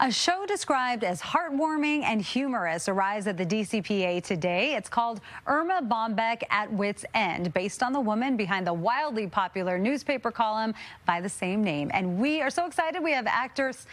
A show described as heartwarming and humorous arrives at the DCPA today. It's called Erma Bombeck at Wit's End, based on the woman behind the wildly popular newspaper column by the same name. And we are so excited. We have actors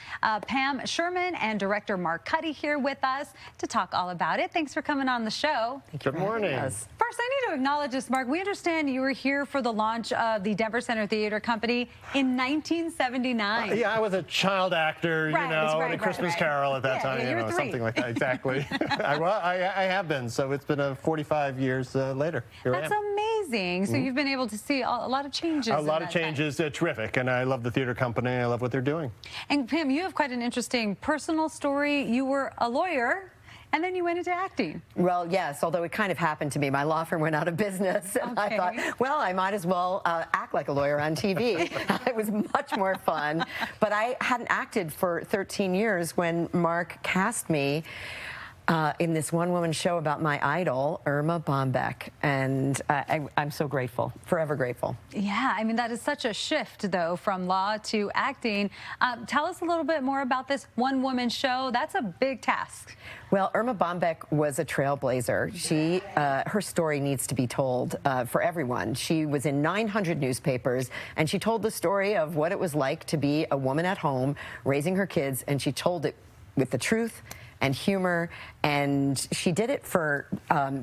Pam Sherman and director Mark Cuddy here with us to talk all about it. Thanks for coming on the show. Good morning. First, I need to acknowledge this, Mark. We understand you were here for the launch of the Denver Center Theater Company in 1979. Yeah, I was a child actor, Right, you know, right, a Christmas right. Carol at that time, you were 3. something like that. Exactly. I have been, so it's been 45 years later. Here That's I am. amazing. So you've been able to see a lot of changes. A lot of changes, terrific, and I love the theater company. I love what they're doing. And Pam, you have quite an interesting personal story. You were a lawyer, and then you went into acting. Well, yes, although it kind of happened to me. My law firm went out of business, and I thought, well, I might as well act like a lawyer on TV. It was much more fun. But I hadn't acted for 13 years when Mark cast me in this one-woman show about my idol, Erma Bombeck, and I'm so grateful, forever grateful. Yeah, I mean, that is such a shift, though, from law to acting. Tell us a little bit more about this one-woman show. That's a big task. Well, Erma Bombeck was a trailblazer. She, her story needs to be told for everyone. She was in 900 newspapers, and she told the story of what it was like to be a woman at home raising her kids, and she told it with the truth and humor, and she did it for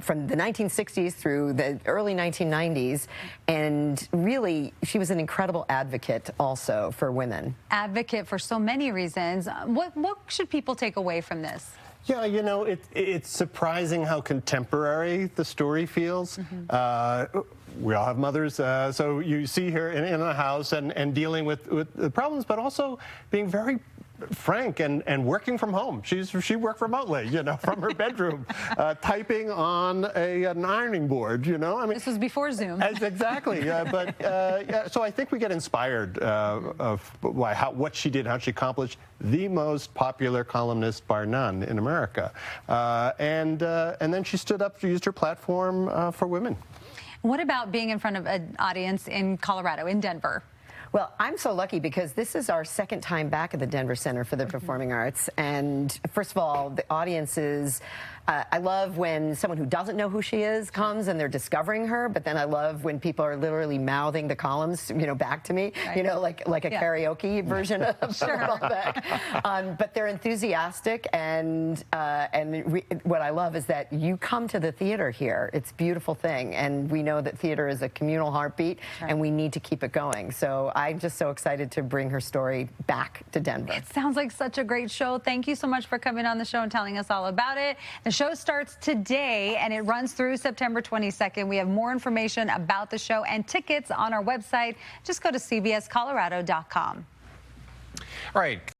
from the 1960s through the early 1990s, and really she was an incredible advocate also for women. Advocate for so many reasons. What should people take away from this? Yeah, you know, it's surprising how contemporary the story feels. We all have mothers, so you see her in a house and dealing with the problems, but also being very frank and working from home. She worked remotely, you know, from her bedroom, typing on an ironing board, you know. I mean, this was before Zoom. Exactly. Yeah, so I think we get inspired of what she did, how she accomplished the most popular columnist bar none in America, and then she stood up, she used her platform for women. What about being in front of an audience in Colorado, in Denver? Well, I'm so lucky because this is our second time back at the Denver Center for the Performing Arts. And first of all, the audience is, I love when someone who doesn't know who she is comes and they're discovering her, but then I love when people are literally mouthing the columns, you know, back to me, you know, like a karaoke version of Bombeck. But they're enthusiastic, and what I love is that you come to the theater here. It's a beautiful thing, and we know that theater is a communal heartbeat, and we need to keep it going. So I'm just so excited to bring her story back to Denver. It sounds like such a great show. Thank you so much for coming on the show and telling us all about it. The show starts today, and it runs through September 22nd. We have more information about the show and tickets on our website. Just go to cbscolorado.com. All right.